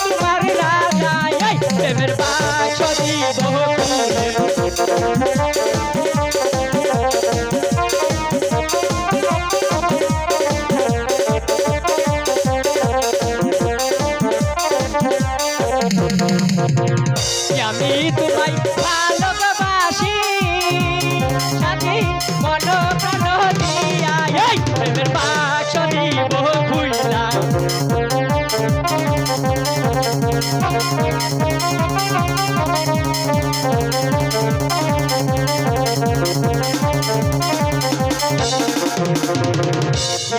তোমার রাজা এই প্রেমের বাক্স দিব খুলে আমি তোমায় ভালোবাসি সাথী মন প্রাণ দিয়া এই প্রেমের বাক্স দিব খুইলা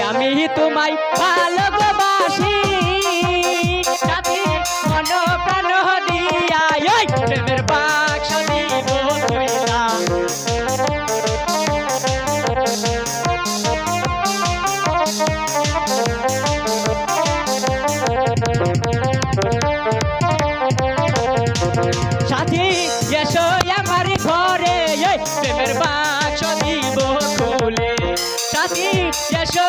আমি তোমায় ভালোবাসি সাথী মন প্রাণ দিয়া এই প্রেমের বাক্স দিব খুইলা সাথী এসো আমার ঘরে এই প্রেমের বাক্স দিব খুলে সাথী এসো